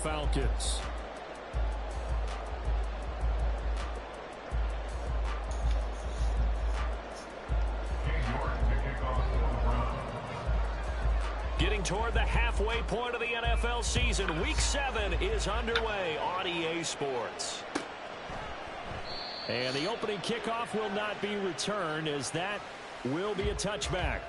Falcons. Getting toward the halfway point of the NFL season. Week 7 is underway on EA Sports. And the opening kickoff will not be returned, as that will be a touchback.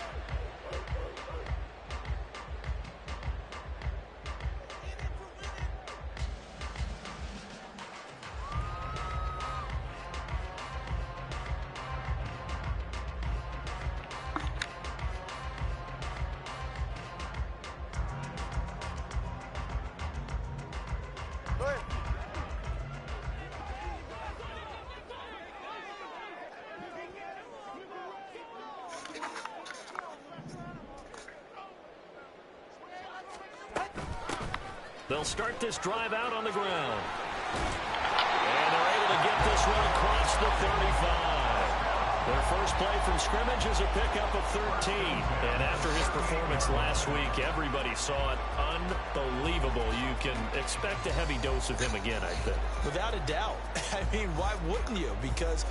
They'll start this drive out on the ground. And they're able to get this one across the 35. Their first play from scrimmage is a pickup of 13. And after his performance last week, everybody saw it unbelievable. You can expect a heavy dose of him again, I think. Without a doubt. I mean, why wouldn't you? Because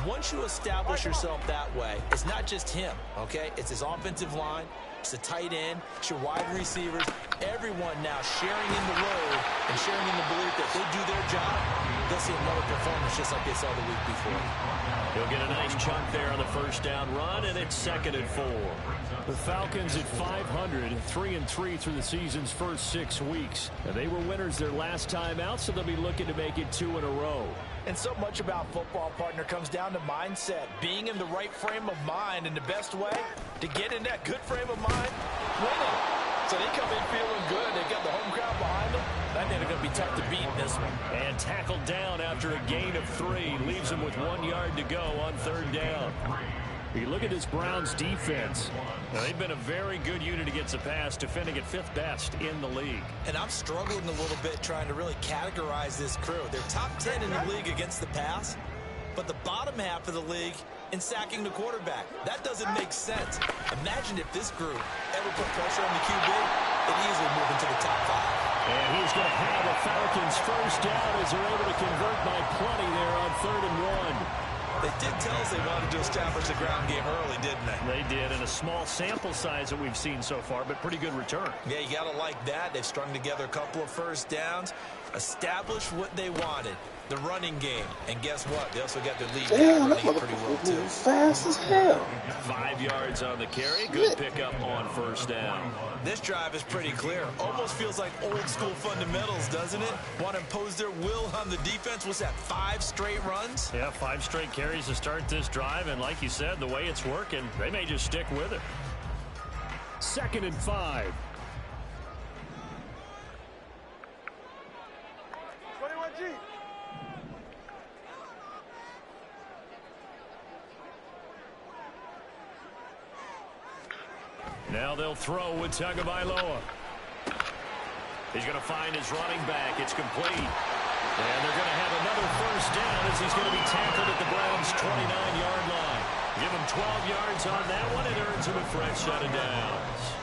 once you establish yourself that way, it's not just him, okay? It's his offensive line. It's the tight end. It's your wide receivers. Everyone now sharing in the load and sharing in the belief that they do their job. They'll see another performance just like they saw the week before. He'll get a nice chunk there on the first down run, and it's 2nd and 4. The Falcons at 500, 3-3 through the season's first 6 weeks. And they were winners their last time out, so they'll be looking to make it 2 in a row. And so much about football, partner, comes down to mindset. Being in the right frame of mind, and the best way to get in that good frame of mind, winning. So they come in feeling good. They've got the home crowd behind them. I think they're going to be tough to beat in this one. And tackled down after a gain of 3. Leaves them with 1 yard to go on 3rd down. You look at this Browns defense. Now, they've been a very good unit against the pass, defending at 5th best in the league. And I'm struggling a little bit trying to really categorize this crew. They're top 10 in the league against the pass, but the bottom half of the league in sacking the quarterback. That doesn't make sense. Imagine if this group ever put pressure on the QB, they'd easily move into the top 5. And he's going to have a Falcons first down as they're able to convert by plenty there on 3rd and 1. They did tell us they wanted to establish the ground game early, didn't they? They did, and a small sample size that we've seen so far, but pretty good return. Yeah, you got to like that. They've strung together a couple of first downs, established what they wanted, the running game. And guess what? They also got their lead running it pretty well, too. Fast as hell. 5 yards on the carry. Good pickup on first down. This drive is pretty clear. Almost feels like old school fundamentals, doesn't it? Want to impose their will on the defense. What's that, 5 straight runs? Yeah, 5 straight carries to start this drive. And like you said, the way it's working, they may just stick with it. 2nd and 5. 21G. Now they'll throw with Tagovailoa. He's going to find his running back. It's complete. And they're going to have another first down as he's going to be tackled at the Browns' 29-yard line. Give him 12 yards on that one. It earns him a fresh set of downs.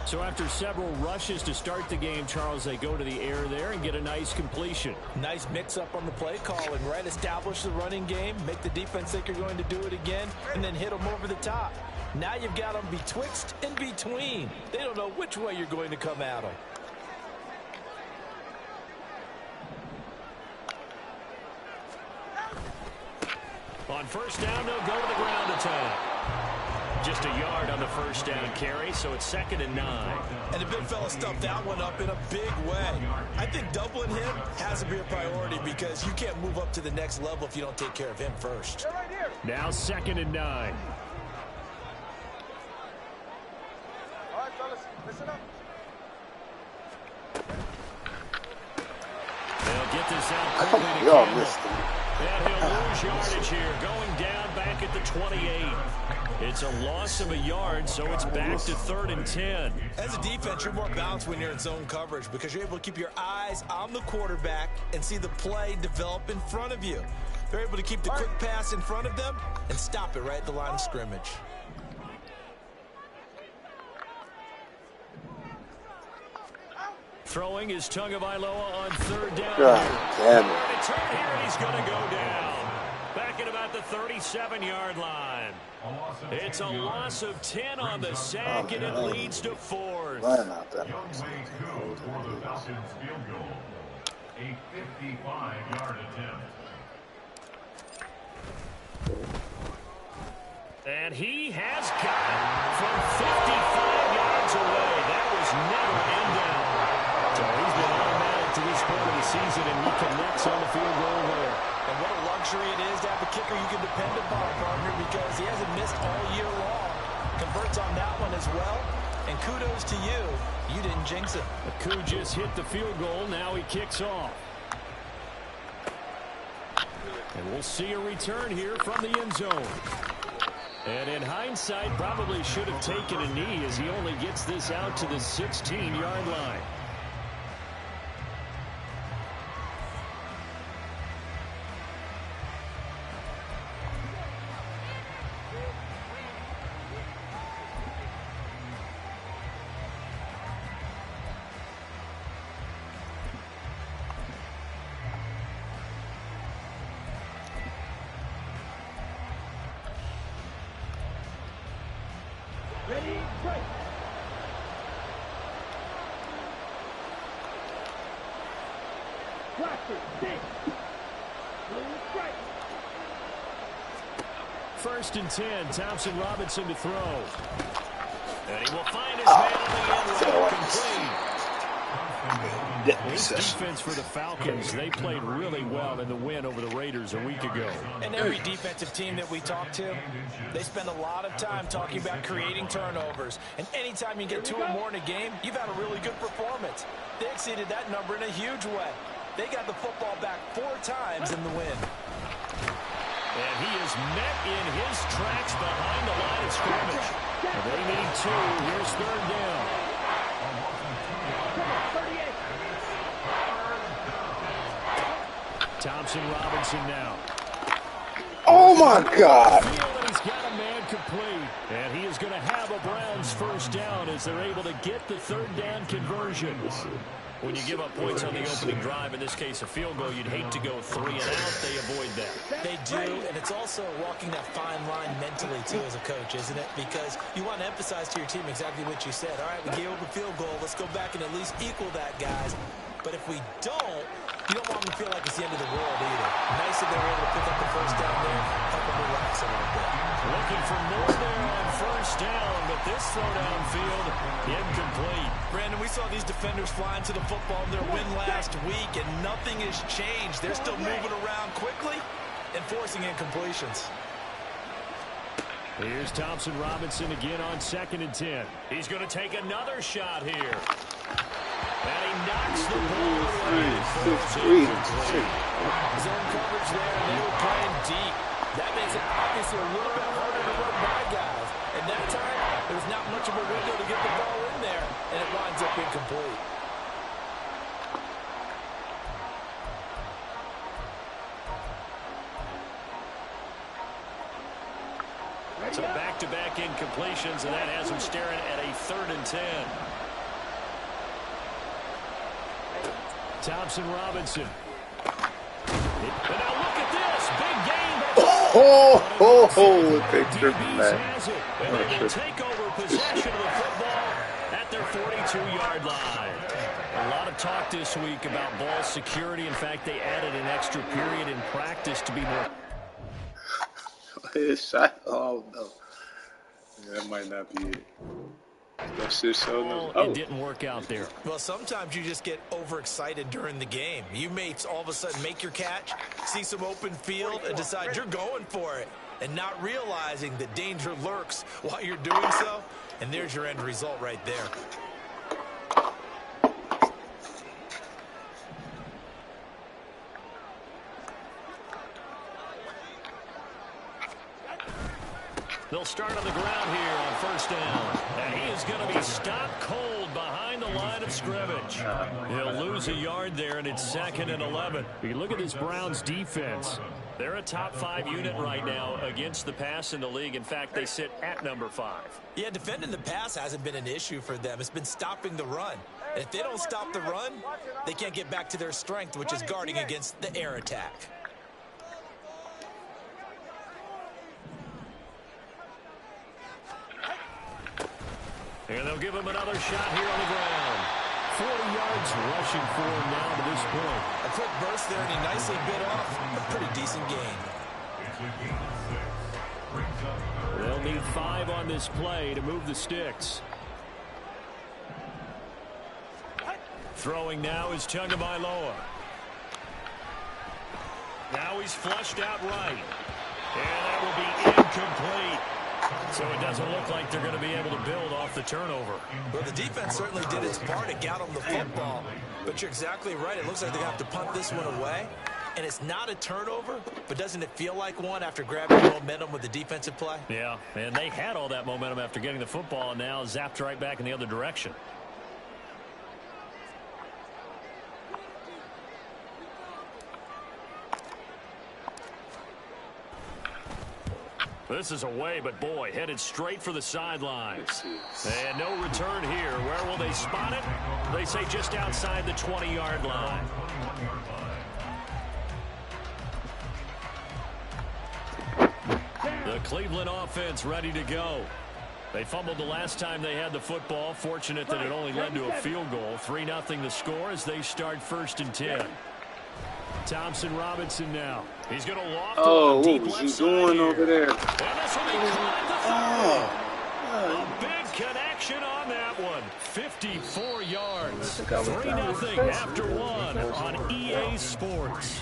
So after several rushes to start the game, Charles, they go to the air there and get a nice completion. Nice mix-up on the play calling, right? Establish the running game, make the defense think you're going to do it again, and then hit them over the top. Now you've got them betwixt and between. They don't know which way you're going to come at them. On first down, they'll go to the ground attack. Just a yard on the first down carry, so it's 2nd and 9. And the big fella stuffed that one up in a big way. I think doubling him has to be a priority because you can't move up to the next level if you don't take care of him first. Now 2nd and 9. All right, fellas, listen up. They'll get this out quickly to Y'all Campbell. missed him. And he'll lose yardage here, going down back at the 28. It's a loss of a yard, so it's back to 3rd and 10. As a defense, you're more balanced when you're in zone coverage because you're able to keep your eyes on the quarterback and see the play develop in front of you. They're able to keep the quick pass in front of them and stop it right at the line of scrimmage. Throwing is Tagovailoa on third down. God damn it. Return here, and he's going to go down. Back at about the 37-yard line. It's a loss of 10 on the sack, and it leads to 4th. Line out that. A 55-yard attempt. And he has got it from 55 yards away. That was never in down. So he's been automatic to this point of the season, and he connects on the field goal there. And what a luxury it is to have a kicker you can depend upon, partner, because he hasn't missed all year long. Converts on that one as well. And kudos to you. You didn't jinx it. Akou just hit the field goal. Now he kicks off. And we'll see a return here from the end zone. And in hindsight, probably should have taken a knee as he only gets this out to the 16-yard line. Ready, break. Blackford, six. Blue strike. 1st and 10. Thompson Robinson to throw. And he will find his man on the end route, complete. This defense for the Falcons, they played really well in the win over the Raiders a week ago. And every defensive team that we talk to, they spend a lot of time talking about creating turnovers. And anytime you get 2 or more in a game, you've had a really good performance. They exceeded that number in a huge way. They got the football back 4 times in the win. And he is met in his tracks behind the line of scrimmage. And they need 2. Here's 3rd down. Thompson Robinson now. Oh my God! He's got a man complete, and he is going to have a Browns 1st down as they're able to get the 3rd down conversion. When you give up points on the opening drive, in this case a field goal, you'd hate to go 3 and out. They avoid that. They do, and it's also walking that fine line mentally too as a coach, isn't it? Because you want to emphasize to your team exactly what you said. All right, we gave up a field goal. Let's go back and at least equal that, guys. But if we don't, you don't want them to feel like it's the end of the world either. Nice that they were able to pick up the 1st down there, help them relax a little bit. Looking for more there on 1st down, but this throw downfield incomplete. Brandon, we saw these defenders flying to the football in their win last week, and nothing has changed. They're still moving around quickly and forcing incompletions. Here's Thompson Robinson again on 2nd and 10. He's going to take another shot here. And he knocks the ball away. Zone coverage there, and they were playing deep. That makes it obviously a little bit harder to run by guys. And that time, there was not much of a window to get the ball in there, and it winds up incomplete. So back-to-back incompletions, and that has him staring at a 3rd and 10. Thompson Robinson. And now look at this. Big game. Picture from that. And they will take over possession of the football at their 42-yard line. A lot of talk this week about ball security. In fact, they added an extra period in practice to be more... Oh, no. That might not be it. That's just so no. It didn't work out there. Well, sometimes you just get overexcited during the game. You may all of a sudden make your catch, see some open field, and decide you're going for it, and not realizing that danger lurks while you're doing so. And there's your end result right there. They'll start on the ground here on 1st down. And he is going to be stopped cold behind the line of scrimmage. He'll lose a yard there, and it's 2nd and 11. You look at this Browns defense. They're a top 5 unit right now against the pass in the league. In fact, they sit at number 5. Yeah, defending the pass hasn't been an issue for them. It's been stopping the run. And if they don't stop the run, they can't get back to their strength, which is guarding against the air attack. And they'll give him another shot here on the ground. 40 yards rushing for him now to this point. A quick burst there, and he nicely bit off a pretty decent gain. They'll need 5 on this play to move the sticks. Throwing now is Tagovailoa. Now he's flushed out right. And that will be incomplete. So it doesn't look like they're going to be able to build off the turnover. Well, the defense certainly did its part to get on the football. But you're exactly right. It looks like they're going to have to punt this one away. And it's not a turnover, but doesn't it feel like one after grabbing momentum with the defensive play? Yeah, and they had all that momentum after getting the football and now zapped right back in the other direction. This is away, but boy, headed straight for the sidelines. And no return here. Where will they spot it? They say just outside the 20-yard line. The Cleveland offense ready to go. They fumbled the last time they had the football. Fortunate that it only led to a field goal. 3-0 the score as they start 1st and 10. Thompson Robinson now. He's going to loft Oh, deep what was left he doing side over here. there? And this will be caught the 30. A big connection on that one. 54 yards. 3-0 after 1 on EA Sports.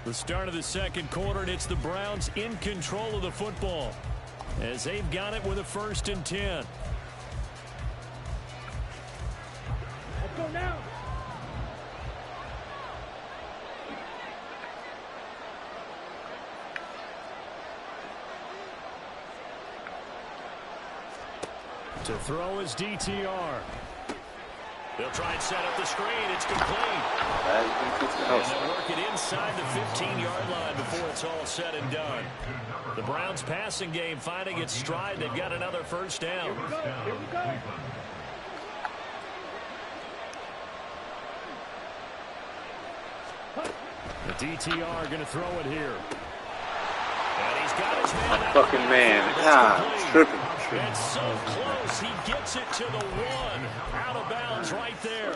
The start of the second quarter, and it's the Browns in control of the football as they've got it with a 1st and 10. Let's go now. To throw is DTR. They'll try and set up the screen. It's complete. And they'll work it inside the 15-yard line before it's all said and done. The Browns passing game finding its stride. They've got another 1st down. Here we go. The DTR going to throw it here. And he's got his man out Fucking man. Ah, tripping. And so close, he gets it to the 1. Out of bounds right there.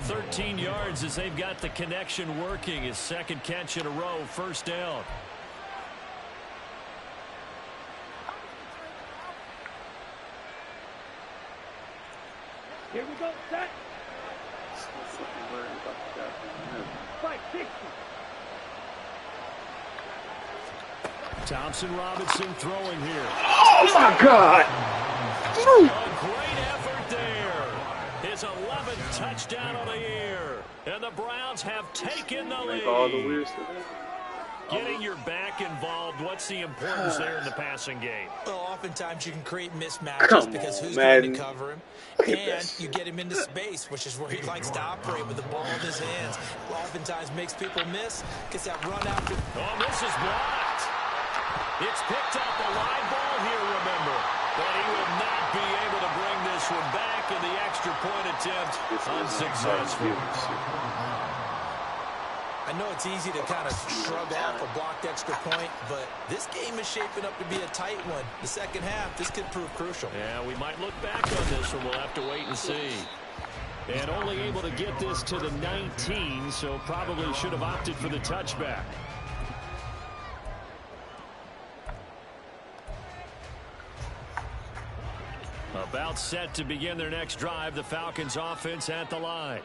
13 yards as they've got the connection working. His 2nd catch in a row, 1st down. Here we go. Set. Fight 60. Thompson Robinson throwing here. Oh, my God. A great effort there. His 11th touchdown of the year. And the Browns have taken the Make all the lead. weird stuff. Getting your back involved, what's the importance there in the passing game? Well, oftentimes you can create mismatches Come because on, who's Madden. going to cover him? Look at And this. you get him into space, which is where he likes to operate with the ball in his hands. Oftentimes makes people miss, gets that run after. Oh, this is blocked. It's picked up a live ball here, remember. But he will not be able to bring this one back, and the extra point attempt unsuccessful. I know it's easy to kind of shrug off a blocked extra point, but this game is shaping up to be a tight one. The second half, this could prove crucial. Yeah, we might look back on this one. We'll have to wait and see. And only able to get this to the 19, so probably should have opted for the touchback. About set to begin their next drive, the Falcons offense at the line.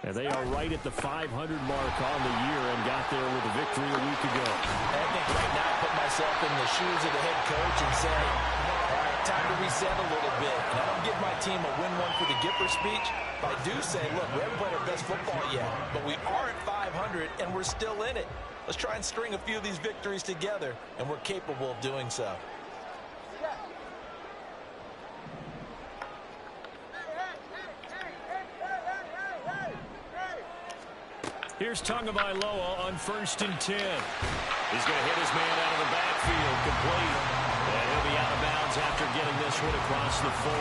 And they are right at the 500 mark on the year and got there with a victory a week ago. I think right now I put myself in the shoes of the head coach and say, all right, time to reset a little bit. And I don't give my team a win one for the Gipper speech, but I do say, look, we haven't played our best football yet, but we are at 500 and we're still in it. Let's try and string a few of these victories together, and we're capable of doing so. Here's Tagovailoa on 1st and 10. He's going to hit his man out of the backfield, complete. And he'll be out of bounds after getting this one across the 40.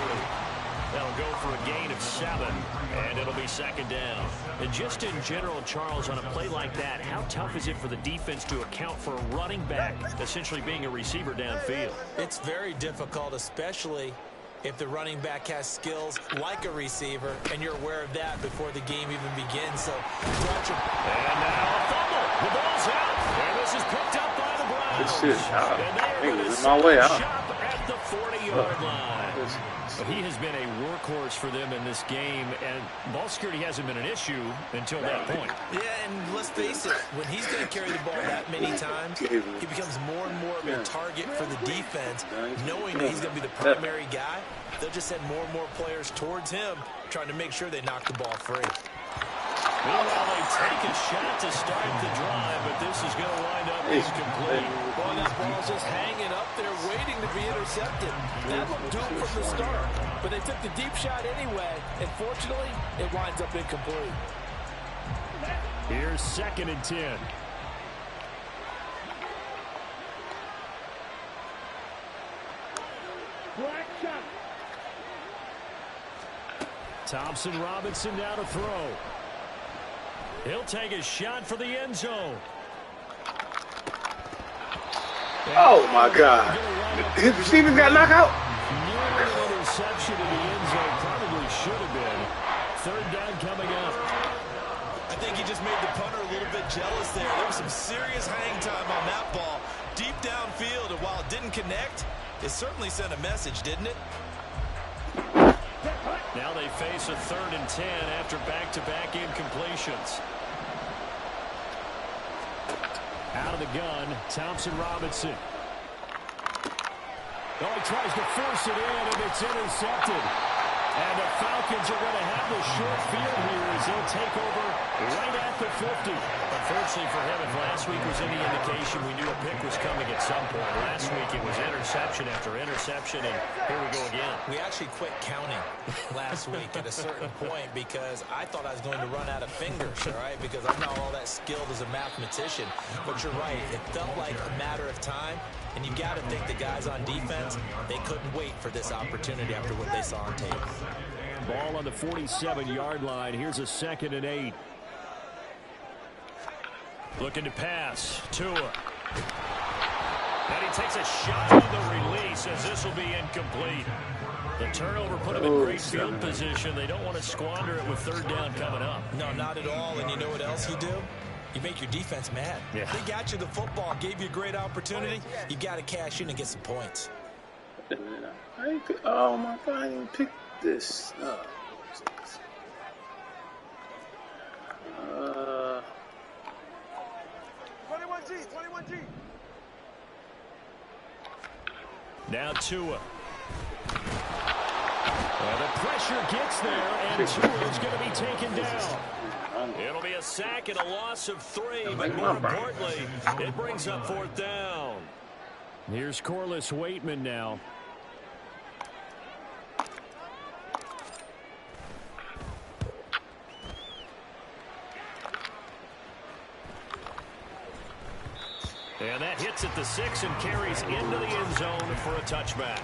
That'll go for a gain of 7, and it'll be 2nd down. And just in general, Charles, on a play like that, how tough is it for the defense to account for a running back essentially being a receiver downfield? It's very difficult, especially if the running back has skills like a receiver, and you're aware of that before the game even begins. So, and now a fumble. The ball's out, and this is picked up by the Browns. Good shit. And they are going to my way out. shop at the 40-yard line. He has been a workhorse for them in this game, and ball security hasn't been an issue until that point. Yeah, and let's face it, when he's going to carry the ball that many times, he becomes more and more of a target for the defense, knowing that he's going to be the primary guy. They'll just send more and more players towards him, trying to make sure they knock the ball free. Meanwhile, they take a shot to start the drive, but this is going to wind up incomplete. Boy, that ball's just hanging up there, waiting to be intercepted. That looked doomed from the start, but they took the deep shot anyway, and fortunately, it winds up incomplete. Here's 2nd and 10. Black shot. Thompson Robinson now to throw. He'll take a shot for the end zone. Oh, my God. His receiver got knocked out. Nearly an interception in the end zone. Probably should have been. 3rd down coming up. I think he just made the punter a little bit jealous there. There was some serious hang time on that ball. Deep downfield, and while it didn't connect, it certainly sent a message, didn't it? Now they face a 3rd and 10 after back-to-back incompletions. Out of the gun, Thompson Robinson. Oh, he tries to force it in, and it's intercepted. And the Falcons are going to have the short field here as they'll take over right at the 50. Unfortunately for him, if last week was any indication, we knew a pick was coming at some point. Last week it was interception after interception, and here we go again. We actually quit counting last week at a certain point because I thought I was going to run out of fingers, all right, because I'm not all that skilled as a mathematician. But you're right, it felt like a matter of time, and you got to think the guys on defense, they couldn't wait for this opportunity after what they saw on tape. Ball on the 47-yard line. Here's a 2nd and 8. Looking to pass. Tua. And he takes a shot on the release as this will be incomplete. The turnover put him in great field position. They don't want to squander it with 3rd down coming up. No, not at all. And you know what else you do? You make your defense mad. Yeah. They got you the football, gave you a great opportunity. You got to cash in and get some points. Oh, my God, I didn't pick this up. 21G. Now Tua. Well, the pressure gets there, and Tua is going to be taken down. It'll be a sack and a loss of 3, but more importantly, it brings up 4th down. Here's Corliss Waitman now. And that hits at the 6 and carries into the end zone for a touchback.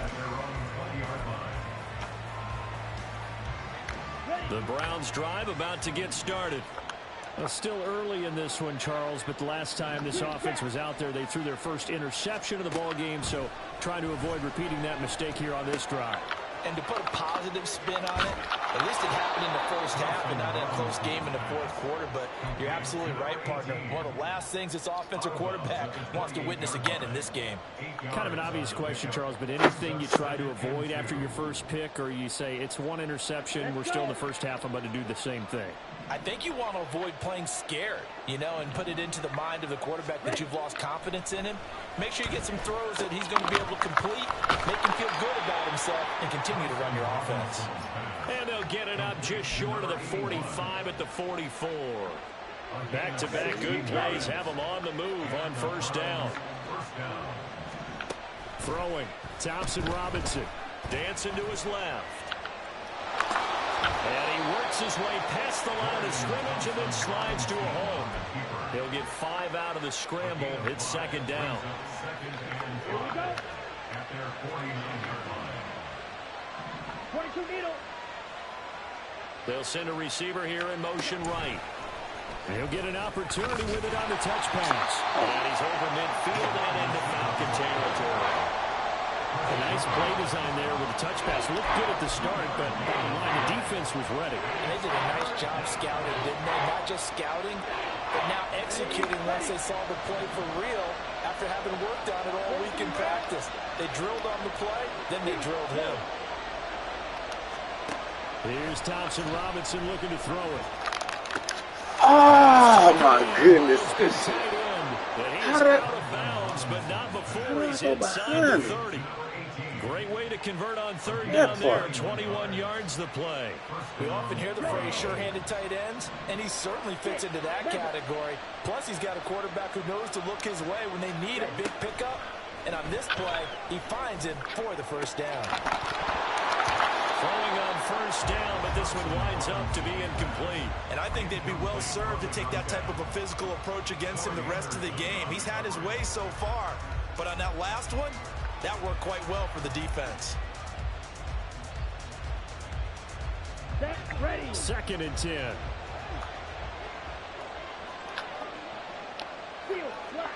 The Browns drive about to get started. Well, still early in this one, Charles, but the last time this offense was out there, they threw their first interception of the ball game, so trying to avoid repeating that mistake here on this drive. And to put a positive spin on it, at least it happened in the first half and not in a close game in the 4th quarter. But you're absolutely right, partner. One of the last things this offensive quarterback wants to witness again in this game. Kind of an obvious question, Charles, but anything you try to avoid after your first pick, or you say it's one interception, we're still in the first half, I'm going to do the same thing? I think you want to avoid playing scared, you know, and put it into the mind of the quarterback that you've lost confidence in him. Make sure you get some throws that he's going to be able to complete, make him feel good about himself, and continue to run your offense. And they'll get it up just short of the 45 at the 44. Back-to-back good plays have them on the move on 1st down. Throwing, Thompson Robinson. Dancing to his left. And he works makes his way past the line of scrimmage and then slides to a hole. He'll get 5 out of the scramble. It's second down. Here we go. At their 49-yard line. 22 needle. They'll send a receiver here in motion right. He'll get an opportunity with it on the touch pass. And he's over midfield and into Falcon territory. A nice play design there with the touch pass. Looked good at the start, but bottom line, the defense was ready. And they did a nice job scouting, didn't they? Not just scouting, but now executing once they saw the play for real after having worked on it all week in practice. They drilled on the play, then they drilled him. Here's Thompson Robinson looking to throw it. Oh my goodness! How did out of bounds, but not before he's inside the 30. Great way to convert on third down there. 21 yards the play. We often hear the phrase sure-handed tight ends, and he certainly fits into that category. Plus, he's got a quarterback who knows to look his way when they need a big pickup. And on this play, he finds him for the first down. Throwing on first down, but this one winds up to be incomplete. And I think they'd be well served to take that type of a physical approach against him the rest of the game. He's had his way so far, but on that last one, that worked quite well for the defense. Set, ready. 2nd and 10. Field, flat.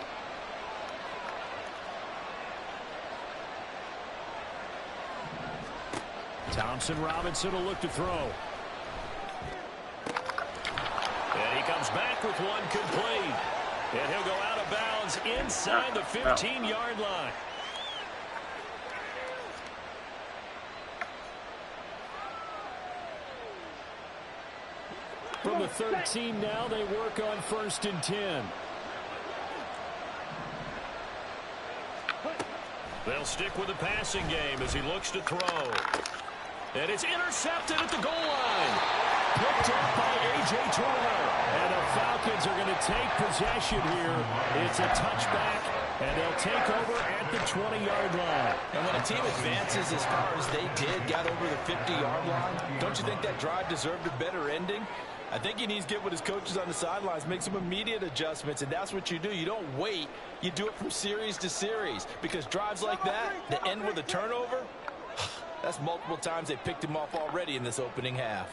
Thompson Robinson will look to throw. And he comes back with one complete. And he'll go out of bounds inside the 15-yard line. From the 13 now, they work on 1st and 10. They'll stick with the passing game as he looks to throw. And it's intercepted at the goal line. Picked up by A.J. Turner. And the Falcons are going to take possession here. It's a touchback, and they'll take over at the 20-yard line. And when a team advances as far as they did, got over the 50-yard line, don't you think that drive deserved a better ending? I think he needs to get with his coaches on the sidelines, make some immediate adjustments, and that's what you do. You don't wait. You do it from series to series, because drives like that end with a turnover, that's multiple times they picked him off already in this opening half.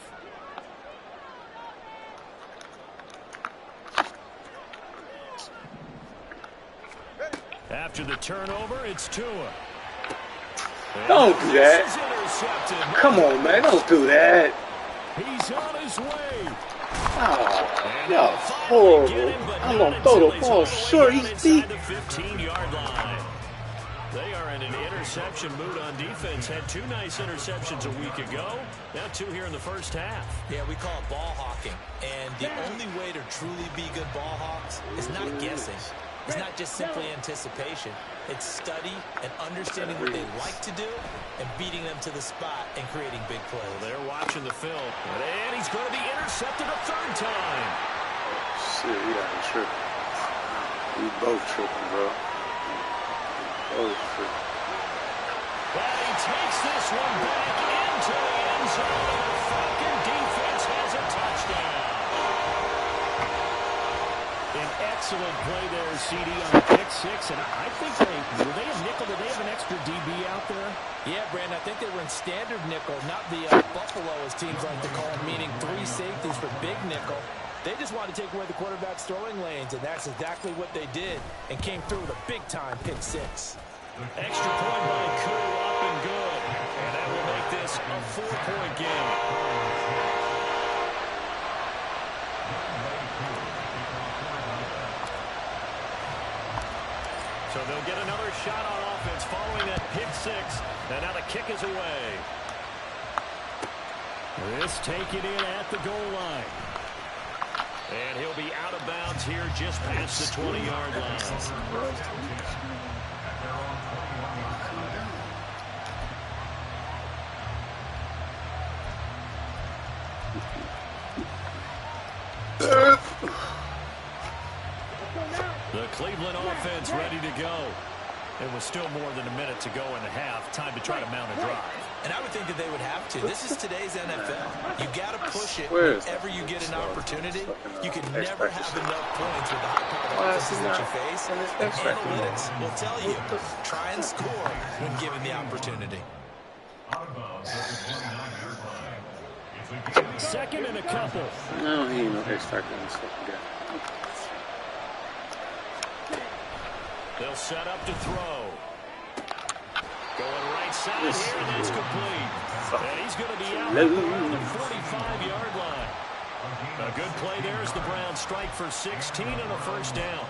After the turnover, it's Tua. Don't do that. Come on, man. Don't do that. He's on his way. Oh, that was horrible. I'm going to throw the ball short. He's deep. The 15-yard line. They are in an interception mood on defense. Had 2 nice interceptions a week ago. Now 2 here in the first half. Yeah, we call it ball hawking. And the only way to truly be good ball hawks is not guessing. It's not just simply anticipation. It's study and understanding what they like to do and beating them to the spot and creating big plays. Well, they're watching the film. And he's going to be intercepted a 3rd time. Shit, we got him tripping. We both tripping, bro. Both tripping. But he takes this one back into the end zone. The Falcon defense has a touchdown. An excellent play there, CD, on the pick 6. And I think were they a nickel? Did they have an extra DB out there? Yeah, Brandon, I think they were in standard nickel, not the Buffalo, as teams like to call them, meaning 3 safeties for big nickel. They just wanted to take away the quarterback's throwing lanes, and that's exactly what they did, and came through with a big-time pick 6. Extra point by Koo, up and good. And that will make this a 4-point game. So they'll get another shot on offense following that pick 6. And now the kick is away. This taken in at the goal line. And he'll be out of bounds here just past the 20-yard line. The Cleveland offense ready to go. And with still more than a minute to go in the half, time to try to mount a drive. And I would think that they would have to. This is today's NFL. You got to push it whenever you get an opportunity. You can never have enough points with the high-powered offenses that you face. And analytics will tell you, try and score when given the opportunity. Second and a couple. No, he ain't no X factor in this fucking game. They'll set up to throw. Going right side here, and that's complete. And he's going to be out around the 45-yard line. A good play there as the Browns strike for 16 and a first down.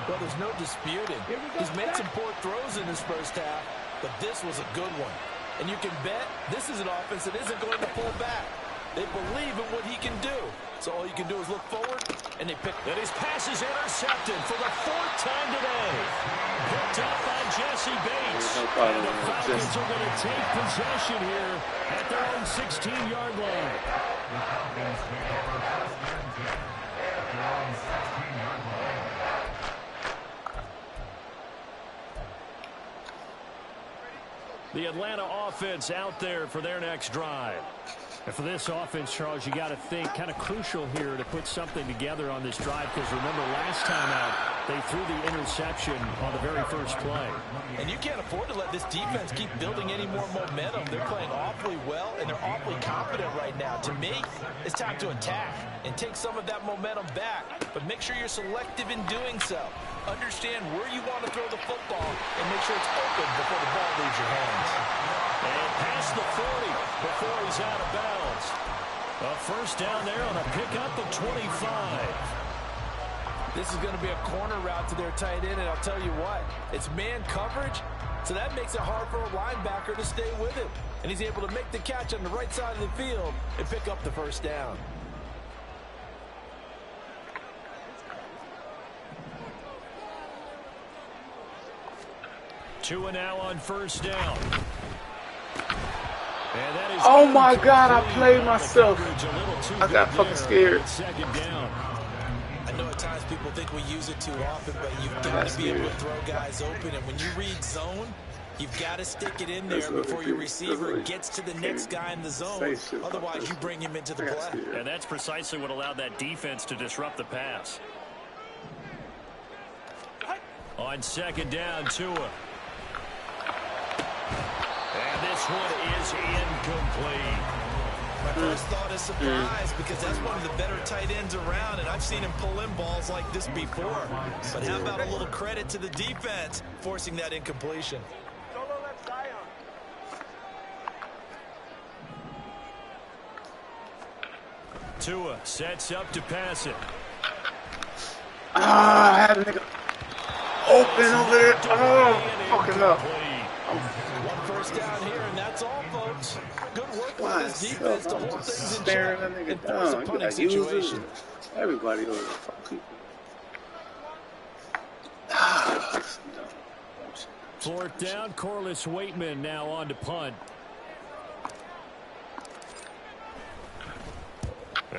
Well, there's no disputing. He's made some poor throws in his first half, but this was a good one. And you can bet this is an offense that isn't going to pull back. They believe in what he can do. So all you can do is look forward, and they pick. And his pass is intercepted for the 4th time today. Picked up by Jesse Bates. And the Falcons are going to take possession here at their own 16-yard line. The Atlanta offense out there for their next drive. And for this offense, Charles, you got to think kind of crucial here to put something together on this drive, because remember last time out they threw the interception on the very first play. And you can't afford to let this defense keep building any more momentum. They're playing awfully well, and they're awfully confident right now. To me, it's time to attack and take some of that momentum back, but make sure you're selective in doing so. Understand where you want to throw the football and make sure it's open before the ball leaves your hands. And past the 40 before he's out of bounds. A first down there on a pickup of 25. This is going to be a corner route to their tight end, and I'll tell you what, it's man coverage, so that makes it hard for a linebacker to stay with it. And he's able to make the catch on the right side of the field and pick up the first down. Two and now on first down. And that is oh my God, I played myself. I got fucking scared. Second down. I know at times people think we use it too often, but you've got to be able to throw guys open. And when you read zone, you've got to stick it in there before your receiver gets to the next guy in the zone. Otherwise, you bring him into the play. And that's precisely what allowed that defense to disrupt the pass. On second down, Tua. And this one is incomplete. My first thought is surprise, because that's one of the better tight ends around, and I've seen him pull in balls like this before. But how about a little credit to the defense forcing that incompletion? Tua sets up to pass it. Ah, I had a nigga open over there. Oh, fucking up. One first down here, and that's all, folks. Good work by this defense to hold things in check and force a punting situation. Everybody over the fucking people. 4th down, Corliss Waitman now on to punt.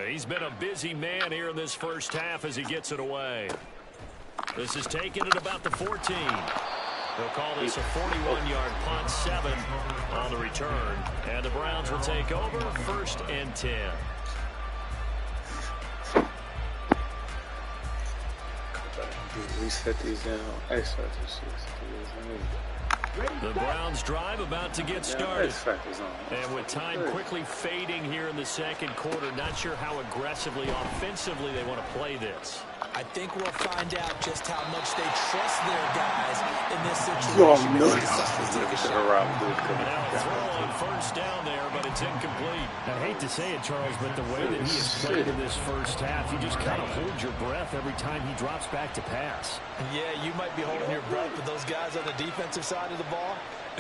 He's been a busy man here in this first half as he gets it away. This is taken at about the 14. They'll call this a 41-yard punt, 7 on the return. And the Browns will take over, 1st and 10. We set these down. X-Factor shit. The Browns drive about to get started. And with time quickly fading here in the second quarter, not sure how aggressively, offensively they want to play this. I think we'll find out just how much they trust their guys in this situation. Now throw on first down there, but it's incomplete. I hate to say it, Charles, but the way that he has played in this first half, you just kind of hold your breath every time he drops back to pass. Yeah, you might be holding your breath, but those guys on the defensive side of the ball,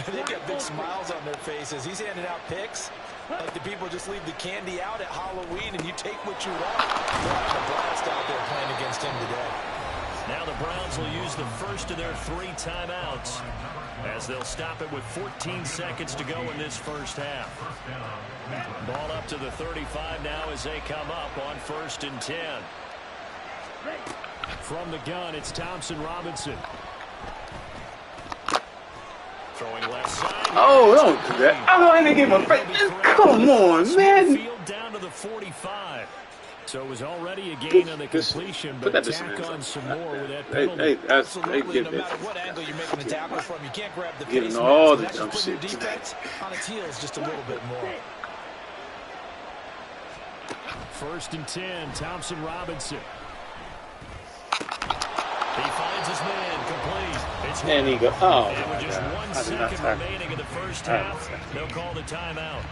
they've got big smiles on their faces. He's handing out picks like the people just leave the candy out at Halloween and you take what you want. They're having a blast out there playing against him today. Now the Browns will use the first of their 3 timeouts as they'll stop it with 14 seconds to go in this first half. Ball up to the 35 now as they come up on 1st and 10. From the gun, it's Thompson Robinson. Throwing left side, Oh, don't do that. I'm going to give him a face. Come on, man. Field down to the 45. So it was already a gain on the completion, but tack on some more with that penalty. Hey, that's they No get matter it. what angle you're making the tackle from, you can't grab the Getting face all mask. the That dumb just put your shit defense on its heels just a little bit more. 1st and 10, Thompson Robinson. He finds his man, complete. It's And he goes, oh and my with just God. 1 I did not second tackle. remaining in the first half, they'll call the timeout.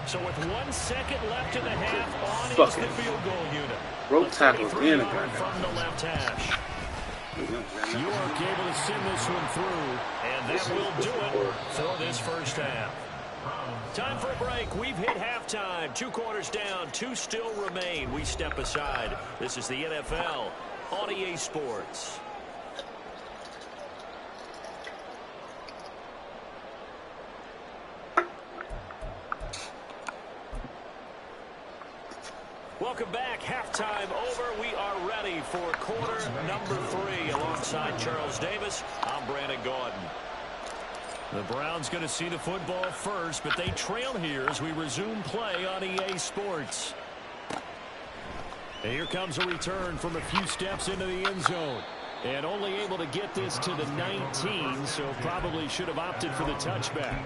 So with 1 second left in the half, on is the Fucking field goal unit. rope tackle again. From the left hash. York able to send this one through, and that will do it for this first half. Time for a break. We've hit halftime. 2 quarters down, 2 still remain. We step aside. This is the NFL on EA Sports. Welcome back. Halftime over. We are ready for quarter number 3. Alongside Charles Davis, I'm Brandon Gordon. The Browns going to see the football first, but they trail here as we resume play on EA Sports. And here comes a return from a few steps into the end zone. And only able to get this to the 19, so probably should have opted for the touchback.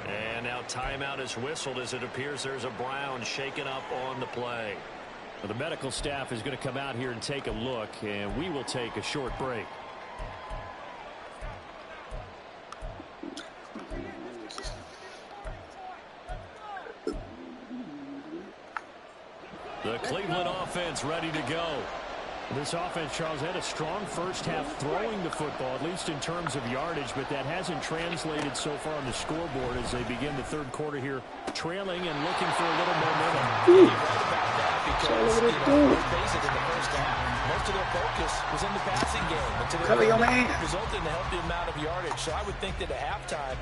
And now timeout is whistled as it appears there's a Brown shaken up on the play. Well, the medical staff is going to come out here and take a look, and we will take a short break. The Cleveland offense ready to go. This offense, Charles, had a strong first half throwing the football, at least in terms of yardage, but that hasn't translated so far on the scoreboard as they begin the third quarter here, trailing and looking for a little momentum. You're right about that because, let's face it, in the first half, most of their focus was in the passing game. And to the resulted in a healthy amount of yardage. So I would think that at halftime,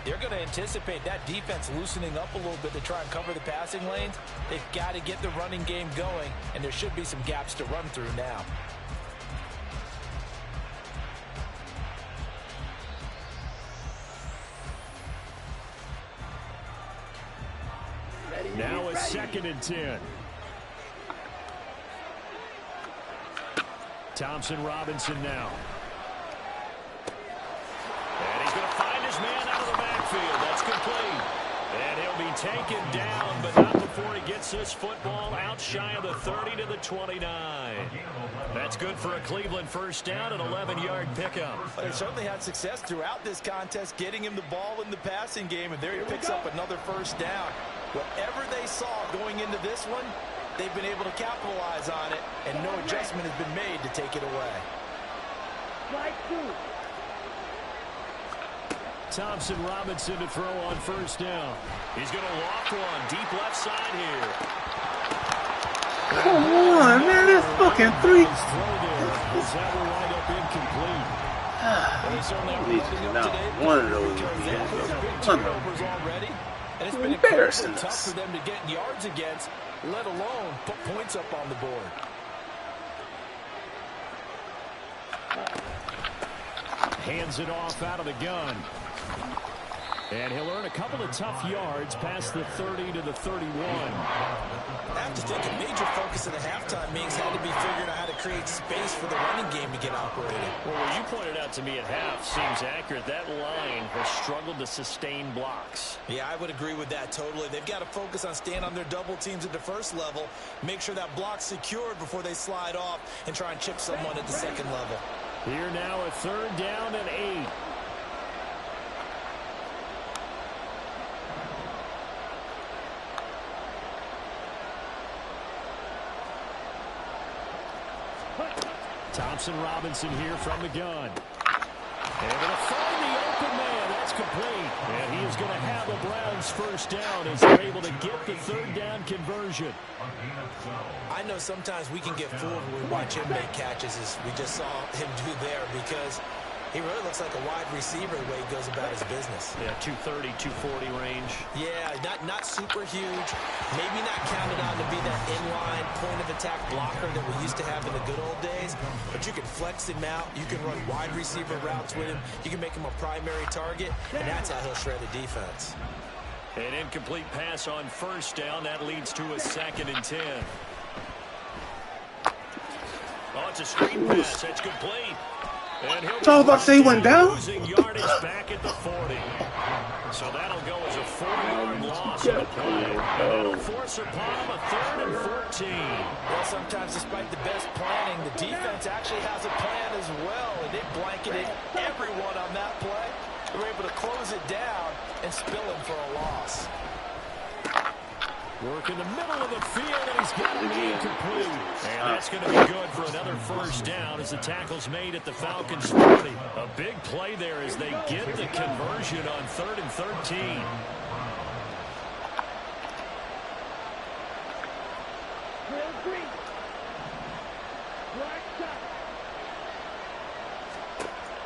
they're going to anticipate that defense loosening up a little bit to try and cover the passing lanes. They've got to get the running game going, and there should be some gaps to run through now. Now it's 2nd and 10. Thompson Robinson now. And he's going to find his man out of the backfield. That's complete. And he'll be taken down, but not before he gets this football out shy of the 30 to the 29. That's good for a Cleveland first down, an 11-yard pickup. They certainly had success throughout this contest, getting him the ball in the passing game, and there he picks up another first down. Whatever they saw going into this one, they've been able to capitalize on it, and no adjustment has been made to take it away. Strike 2. Thompson Robinson to throw on first down. He's going to loft one deep left side here. Come on, man. That's fucking 3. That will wind up incomplete. One of those. And it's been embarrassing tough for them to get yards against, let alone put points up on the board. Hands it off out of the gun. And he'll earn a couple of tough yards past the 30 to the 31. I have to think a major focus in the halftime meetings had to be figuring out how to create space for the running game to get operated. Well, what you pointed out to me at half seems accurate. That line has struggled to sustain blocks. Yeah, I would agree with that totally. They've got to focus on staying on their double teams at the first level, make sure that block's secured before they slide off and try and chip someone at the second level. Here now a 3rd down and 8. Thompson Robinson here from the gun. And going to find the open man. That's complete. And he is going to have the Browns first down as they're able to get the 3rd down conversion. I know sometimes we can get fooled when we watch him make catches, as we just saw him do there, because He really looks like a wide receiver the way he goes about his business. Yeah, 230, 240 range. Yeah, not super huge. Maybe not counted on to be that inline point-of-attack blocker that we used to have in the good old days. But you can flex him out. You can run wide receiver routes with him. You can make him a primary target, and that's how he'll shred the defense. An incomplete pass on first down. That leads to a 2nd and 10. Oh, it's a screen pass. That's complete. And he'll I was about to say he went down. Losing yardage back at the 40. So that'll go as a 4-yard loss on the play. And it'll force upon him a 3rd and 14. Well, sometimes despite the best planning, the defense actually has a plan as well. And they blanketed everyone on that play. They were able to close it down and spill him for a loss. Work in the middle of the field, and he's got it incomplete. And that's going to be good for another first down as the tackle's made at the Falcons' 40. A big play there as they get the conversion on 3rd and 13.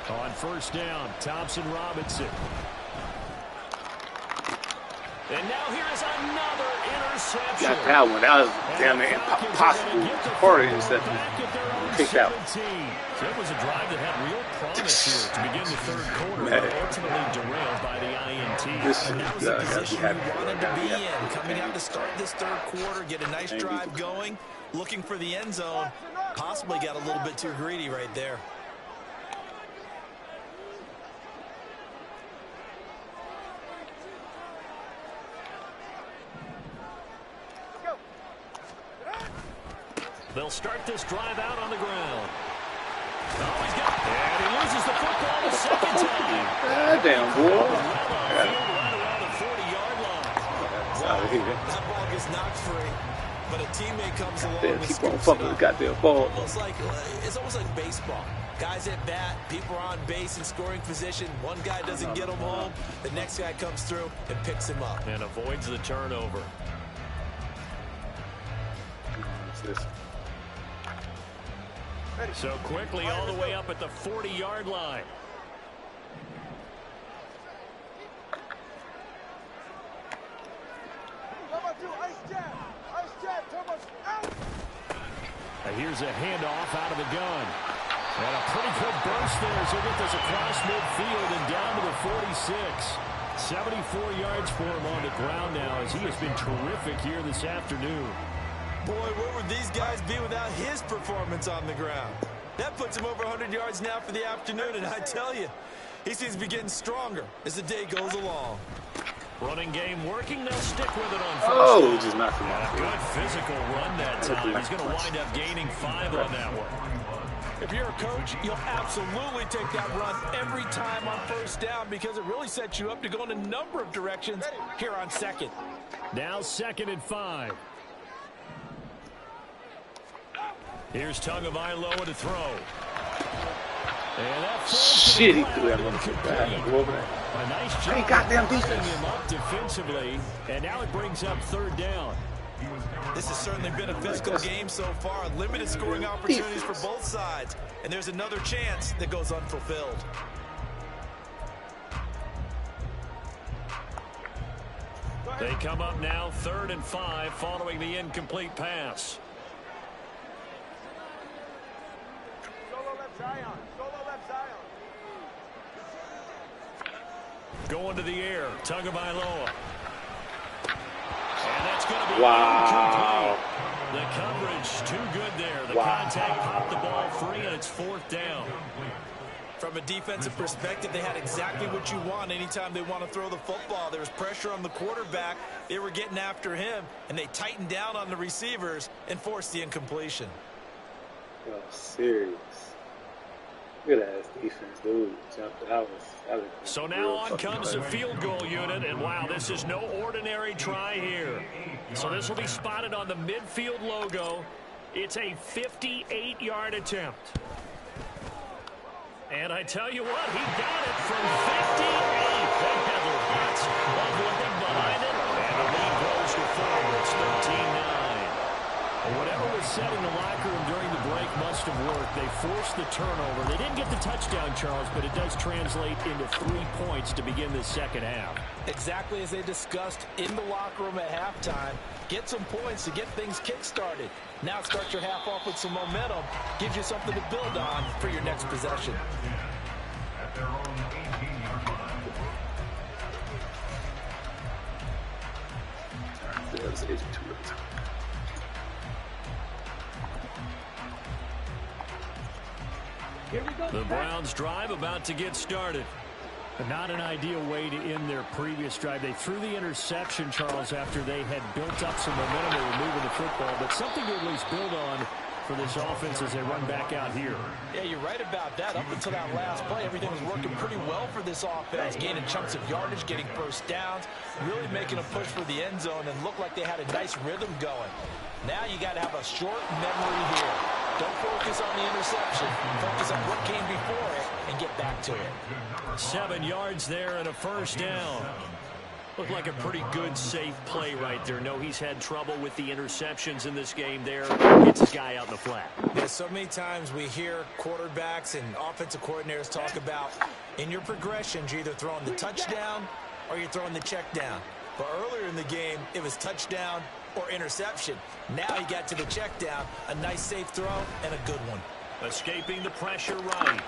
On first down, Thompson-Robinson. And now here is another interception. Got that one. That was damn near impossible. Hard interception. Kicked out. It was a drive that had real promise here to begin the 3rd quarter, but ultimately derailed by the INT. And that was the position you wanted to be in. Coming out to start this 3rd quarter, get a nice drive going, looking for the end zone. Possibly got a little bit too greedy right there. They'll start this drive out on the ground. Oh, he's got it. And he loses the football the 2nd time. God damn, boy. Right around the 40-yard line. That ball gets knocked free, but a teammate comes along and Keep on fucking the goddamn ball. It's almost like baseball. Guys at bat, people are on base in scoring position. One guy doesn't get him home. The next guy comes through and picks him up. And avoids the turnover. So quickly all the way up at the 40-yard line. And here's a handoff out of the gun. And a pretty good burst there as he'll get this across midfield and down to the 46. 74 yards for him on the ground now as he has been terrific here this afternoon. Boy, where would these guys be without his performance on the ground? That puts him over 100 yards now for the afternoon, and I tell you, he seems to be getting stronger as the day goes along. Running game working, they'll stick with it on first. Oh, just knocked him out. Good physical run that time. He's going to wind up gaining 5 on that one. If you're a coach, you'll absolutely take that run every time on first down because it really sets you up to go in a number of directions here on 2nd. Now 2nd and 5. Here's Tagovailoa to throw. And that shit, he threw that motherfucker back. A nice job goddamn defense. him up defensively, and now it brings up 3rd down. This has certainly been a physical game so far. Limited scoring opportunities for both sides. And there's another chance that goes unfulfilled. They come up now 3rd and 5 following the incomplete pass. Going to the air, Tagovailoa. And that's going to be incomplete. The coverage too good there. The contact popped the ball free, and it's 4th down. From a defensive perspective, they had exactly what you want anytime they want to throw the football. There was pressure on the quarterback. They were getting after him, and they tightened down on the receivers and forced the incompletion. Oh, serious. Good ass defense, dude. So now on comes the field goal unit, and wow, this is no ordinary try here. So this will be spotted on the midfield logo. It's a 58-yard attempt. And I tell you what, he got it from 58. They had lots of looking behind it, and the lead goes to 4. It's 13-9. And whatever was said in the locker room during the break must have worked. They forced forced the turnover. They didn't get the touchdown, Charles, but it does translate into 3 points to begin this second half. Exactly as they discussed in the locker room at halftime. Get some points to get things kick-started. Now start your half off with some momentum. Gives you something to build on for your next possession. At their own 18-yard line. Yeah, it's 82. Here we go. The Browns drive about to get started. Not an ideal way to end their previous drive. They threw the interception, Charles, after they had built up some momentum. They were moving the football, but something to at least build on for this offense as they run back out here. Yeah, you're right about that. Up until that last play, everything was working pretty well for this offense. Gaining chunks of yardage, getting first downs, really making a push for the end zone, and looked like they had a nice rhythm going. Now you got to have a short memory here. Don't focus on the interception. Focus on what came before it and get back to it. 7 yards there and a first down. Looked like a pretty good, safe play right there. No, he's had trouble with the interceptions in this game there. Gets his guy out in the flat. Yeah, so many times we hear quarterbacks and offensive coordinators talk about in your progressions, you're either throwing the touchdown or you're throwing the check down. But earlier in the game, it was touchdown or interception. Now he got to the check down, a nice safe throw, and a good one. Escaping the pressure right.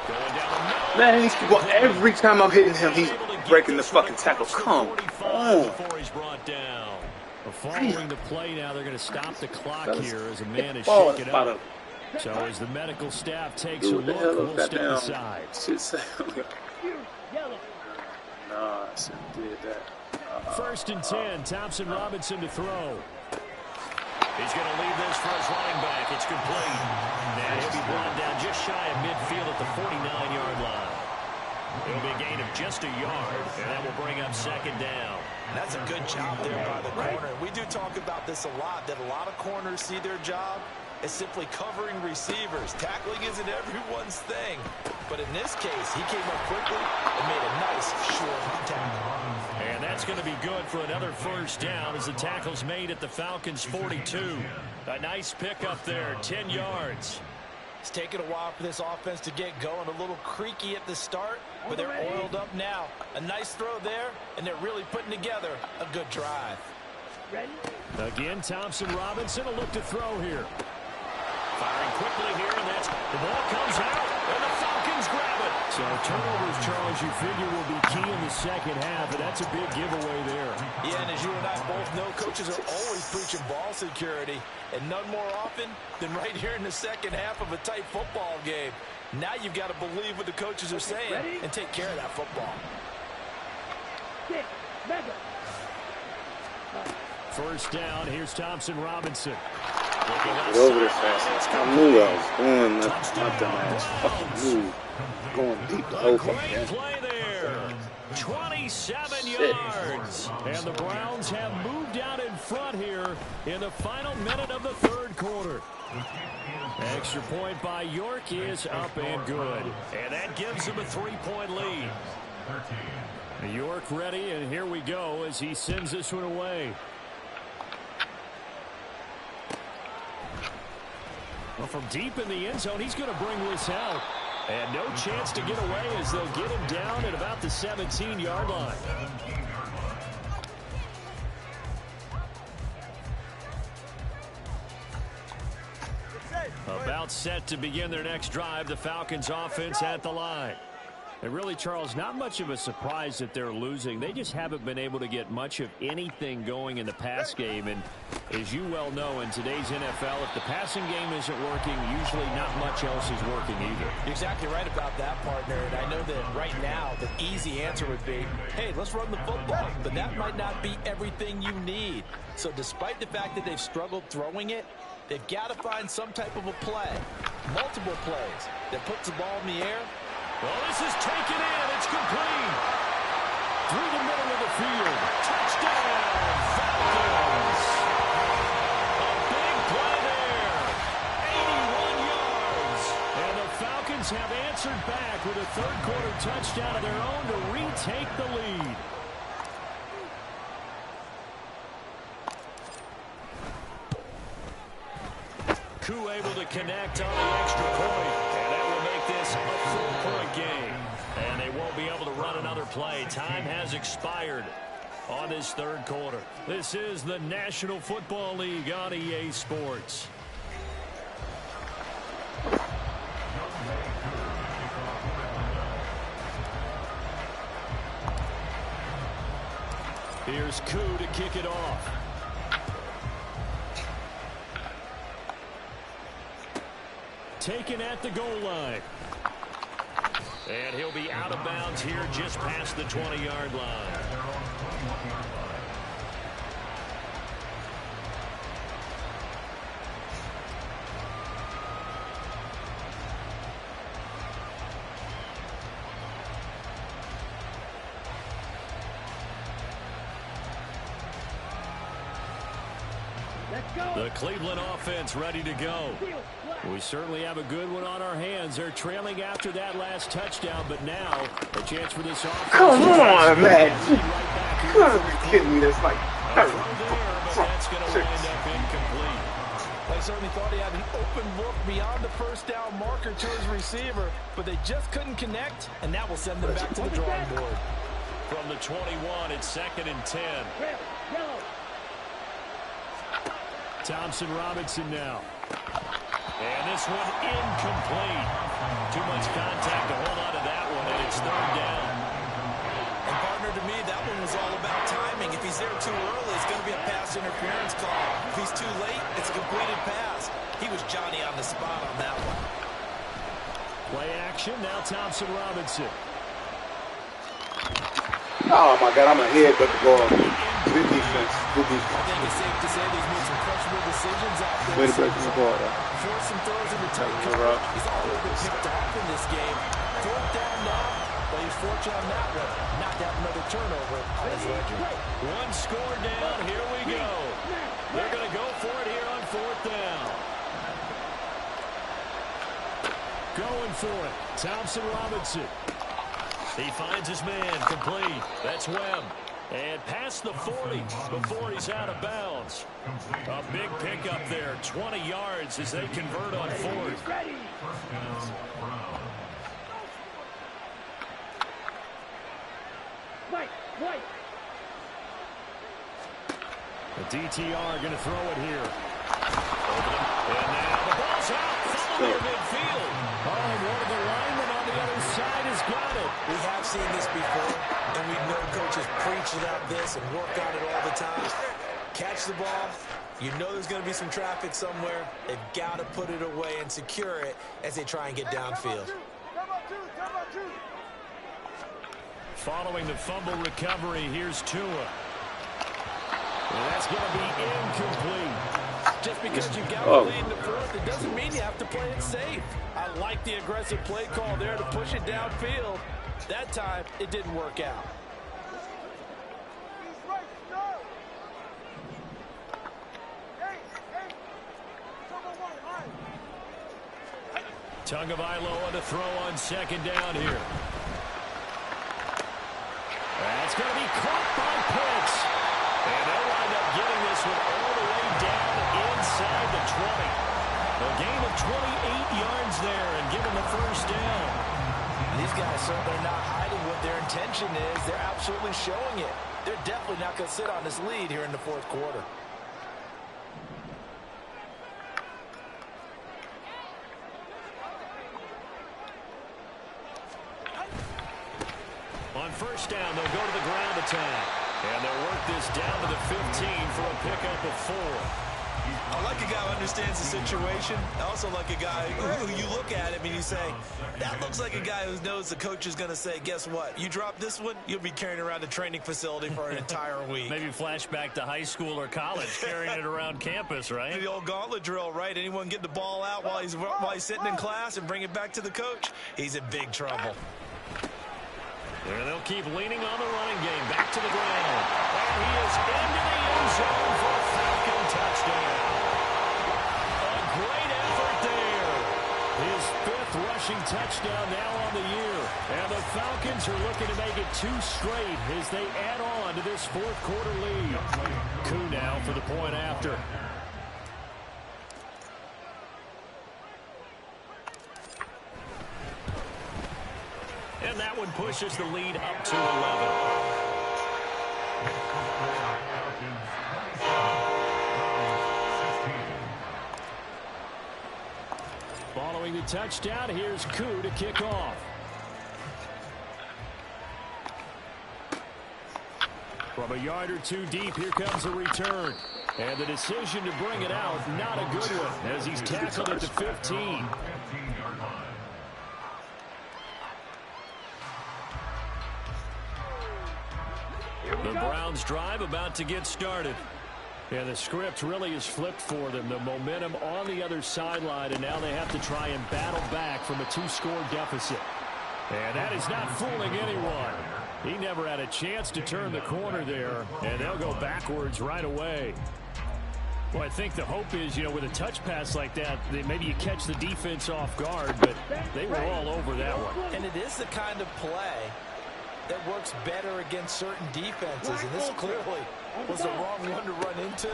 Going down the middle. Man, these people, every time I'm hitting him, he's breaking the fucking tackle. Come on. Before he's brought down. Following the play now, they're going to stop the clock here as a man is Ball shaken spot up. up. So as the medical staff takes Dude, a what the look, hell is we'll that step down? aside. Shit, say, Yellow. nah, I should have did that. First and 10, Thompson Robinson to throw. He's going to leave this for his running back. It's complete. And he'll be brought down just shy of midfield at the 49-yard line. It'll be a gain of just a yard, and that will bring up second down. That's a good job there by the corner. We do talk about this a lot, that a lot of corners see their job as simply covering receivers. Tackling isn't everyone's thing. But in this case, he came up quickly and made a nice short tackle. And that's going to be good for another first down as the tackle's made at the Falcons' 42. A nice pickup there, 10 yards. It's taken a while for this offense to get going. A little creaky at the start, but they're oiled up now. A nice throw there, and they're really putting together a good drive. Ready? Again, Thompson Robinson, a look to throw here. Firing quickly here, and the ball comes out, and the Falcons grab it. So turnovers, Charles, you figure will be key in the second half, and that's a big giveaway there. Yeah, and as you and I both know, coaches are always preaching ball security, and none more often than right here in the second half of a tight football game. Now you've got to believe what the coaches are saying and take care of that football. 6, mega. First down, here's Thompson Robinson. Get over there fast. I knew I was going. My dumb ass fucking move. Going deep the whole fucking Great game. play there. 27 yards. And the Browns have moved out in front here in the final minute of the third quarter. Extra point by York is up and good. And that gives them a 3-point lead. York ready, and here we go as he sends this one away. Well, from deep in the end zone, he's going to bring this out. And no chance to get away as they'll get him down at about the 17-yard line. About set to begin their next drive, the Falcons offense at the line. And really, Charles, not much of a surprise that they're losing. They just haven't been able to get much of anything going in the pass game. And as you well know, in today's NFL, if the passing game isn't working, usually not much else is working either. You're exactly right about that, partner. And I know that right now the easy answer would be, hey, let's run the football. But that might not be everything you need. So despite the fact that they've struggled throwing it, they've got to find some type of a play, multiple plays, that puts the ball in the air. Well, this is taken in. It's complete. Through the middle of the field. Touchdown, Falcons. A big play there. 81 yards. And the Falcons have answered back with a third-quarter touchdown of their own to retake the lead. Koo able to connect on the extra point. And a 4-point game. And they won't be able to run another play. Time has expired on this third quarter. This is the National Football League on EA Sports. Here's Koo to kick it off. Taken at the goal line. And he'll be out of bounds here just past the 20-yard line. The Cleveland offense ready to go. We certainly have a good one on our hands. They're trailing after that last touchdown, but now a chance for this offense. Come on, man. You gotta be kidding me. That's like But that's going to wind up incomplete. They certainly thought he had an open look beyond the first down marker to his receiver, but they just couldn't connect, and that will send them back to the drawing board. From the 21, it's 2nd and 10. Yellow. Thompson Robinson now. And this one incomplete. Too much contact to hold on to that one, and it's 3rd down. And partner, to me, that one was all about timing. If he's there too early, it's going to be a pass interference call. If he's too late, it's a completed pass. He was Johnny on the spot on that one. Play action, now Thompson Robinson. oh my God, I'm ahead, but the ball. Good defense. Good I defense. think it's safe to say they've made some questionable decisions out there. Way to break the ball. Force some throws into tight That's coverage. rough. He's already been picked off in this game. 4th down now. Well, he's fortunate on that one. Not to have another turnover on his record. One score down, here we go. They're going to go for it here on 4th down. Going for it, Thompson Robinson. He finds his man, complete. That's Webb. And past the 40 before he's out of bounds. A big pickup there, 20 yards as they convert on 4th. Ready. White. The DTR going to throw it here. And now the ball's out. Fumble near midfield. Oh, one of the linemen on the other side has got it. We have seen this before, and we know coaches preach about this and work on it all the time. Catch the ball. You know there's going to be some traffic somewhere. They've got to put it away and secure it as they try and get downfield. Following the fumble recovery, here's Tua. And that's going to be incomplete. Just because you've got to lead in the 4th, it doesn't mean you have to play it safe. I like the aggressive play call there to push it downfield. That time, it didn't work out. Tagovailoa to throw on 2nd down here. That's going to be caught by Pitts. And they'll wind up getting this one all the way down inside the 20. A gain of 28 yards there and given the 1st down. These guys certainly are not hiding what their intention is. They're absolutely showing it. They're definitely not going to sit on this lead here in the 4th quarter. On 1st down, they'll go to the ground attack. And they'll work this down to the 15 for a pickup of 4. I like a guy who understands the situation. I also like a guy who you look at him and you say, that looks like a guy who knows the coach is going to say, guess what? You drop this one, you'll be carrying around a training facility for an entire week. Maybe flashback to high school or college, carrying it around campus, right? The old gauntlet drill, right? Anyone get the ball out while he's sitting in class and bring it back to the coach? He's in big trouble. And they'll keep leaning on the running game. Back to the ground. And he is into the end zone for a Falcon touchdown. A great effort there. His 5th rushing touchdown now on the year. And the Falcons are looking to make it 2 straight as they add on to this 4th quarter lead. Koo now for the point after. one pushes the lead up to 11. Following the touchdown, here's Koo to kick off. From a yard or two deep, here comes a return. And the decision to bring it out, not a good one, as he's tackled at the 15. The Browns drive about to get started. Yeah, the script really is flipped for them. The momentum on the other sideline, and now they have to try and battle back from a 2-score deficit. And that is not fooling anyone. He never had a chance to turn the corner there, and they'll go backwards right away. Well, I think the hope is, with a touch pass like that, maybe you catch the defense off guard, but they were all over that one. And it is the kind of play that works better against certain defenses, and this clearly was the wrong one to run into.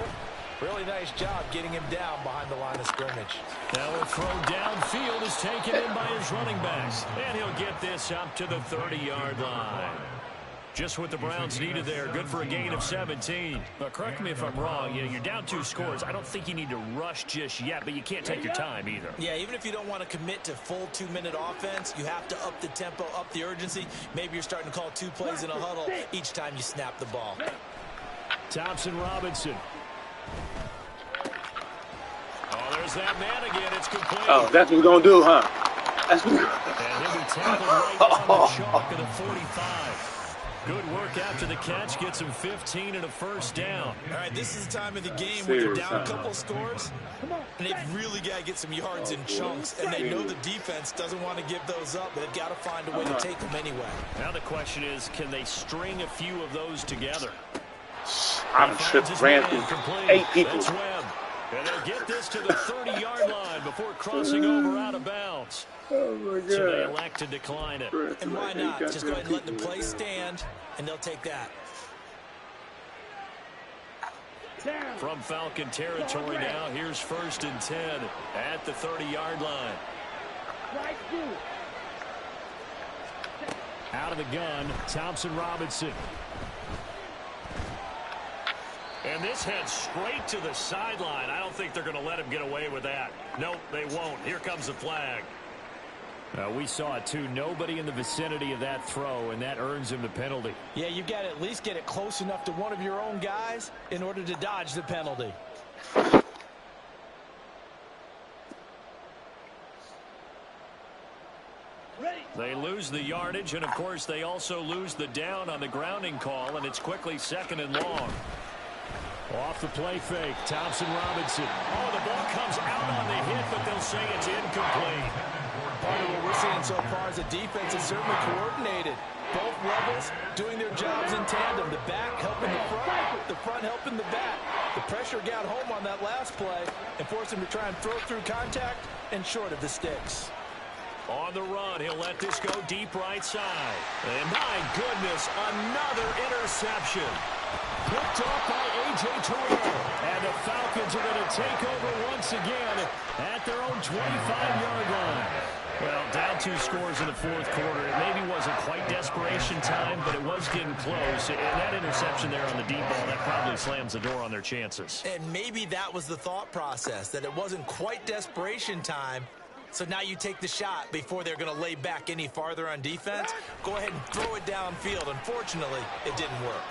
Really nice job getting him down behind the line of scrimmage. Now a throw downfield is taken in by his running backs, and he'll get this up to the 30-yard line. Just what the Browns needed there. Good for a gain of 17. But correct me if I'm wrong. You're down 2 scores. I don't think you need to rush just yet, but you can't take your time either. Yeah, even if you don't want to commit to full 2-minute offense, you have to up the tempo, up the urgency. Maybe you're starting to call 2 plays in a huddle each time you snap the ball. Thompson Robinson. Oh, there's that man again. It's complete. Oh, that's what we're going to do, huh? That's what we're going to do. And he'll be tackled right on the chalk of the 45. Good work after the catch. Gets him 15 and a first down. All right, this is the time of the game where you're down a couple scores, and they've really got to get some yards in chunks, and they know the defense doesn't want to give those up, but they've got to find a way to take them anyway. Now the question is, can they string a few of those together? I'm tripped, ran through 8 people. That's Webb. And they'll get this to the 30-yard line before crossing over out of bounds. Oh, my God. So they elect to decline it. And why not? Just go ahead and let the play stand, and they'll take that. From Falcon territory now, here's 1st and 10 at the 30-yard line. Out of the gun, Thompson Robinson. And this heads straight to the sideline. I don't think they're going to let him get away with that. Nope, they won't. Here comes the flag. We saw it, too. Nobody in the vicinity of that throw, and that earns him the penalty. Yeah, you've got to at least get it close enough to one of your own guys in order to dodge the penalty. They lose the yardage, and, of course, they also lose the down on the grounding call, and it's quickly 2nd and long. Off the play fake, Thompson Robinson. Oh, the ball comes out on the hit, but they'll say it's incomplete. Part of what we're seeing so far is the defense is certainly coordinated. Both levels doing their jobs in tandem. The back helping the front helping the back. The pressure got home on that last play and forced him to try and throw through contact and short of the sticks. On the run, he'll let this go deep right side. And my goodness, another interception. Picked off by A.J. Terrell. And the Falcons are going to take over once again at their own 25-yard line. Well, down 2 scores in the 4th quarter. It maybe wasn't quite desperation time, but it was getting close. And that interception there on the deep ball, that probably slams the door on their chances. And maybe that was the thought process, that it wasn't quite desperation time. So now you take the shot before they're going to lay back any farther on defense. Go ahead and throw it downfield. Unfortunately, it didn't work.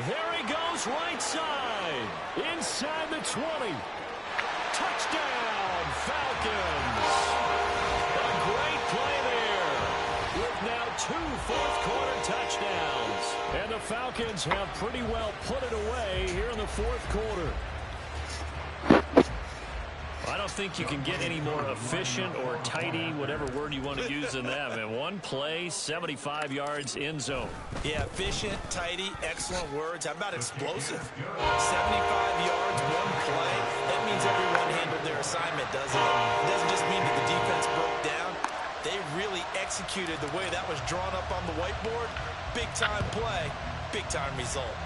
There he goes right side. Inside the 20. Touchdown, Falcons. A great play there. With now 2 fourth-quarter touchdowns. And the Falcons have pretty well put it away here in the 4th quarter. I don't think you can get any more efficient or tidy, whatever word you want to use in that. And 1 play, 75 yards, end zone. Yeah, efficient, tidy, excellent words. How about explosive? 75 yards, 1 play. That means everyone handled their assignment, doesn't it? It doesn't just mean that the defense broke down. They really executed the way that was drawn up on the whiteboard. Big-time play, big-time result.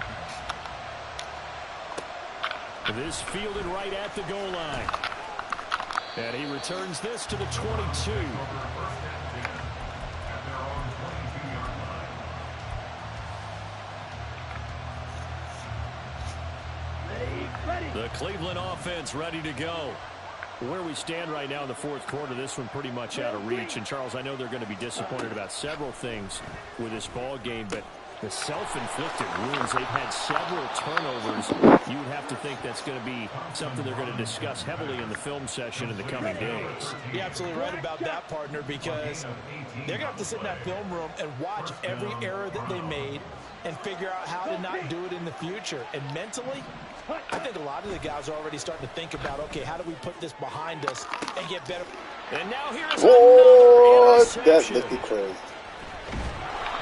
This fielded right at the goal line. And he returns this to the 22. The Cleveland offense ready to go. Where we stand right now in the fourth quarter, this one pretty much out of reach. And, Charles, I know they're going to be disappointed about several things with this ball game, but the self-inflicted wounds, they've had several turnovers. You would have to think that's going to be something they're going to discuss heavily in the film session in the coming days. You're absolutely right about that, partner, because they're going to have to sit in that film room and watch every error that they made and figure out how to not do it in the future. And mentally, I think a lot of the guys are already starting to think about, okay, how do we put this behind us and get better? And now here's another interception. That's looking crazy.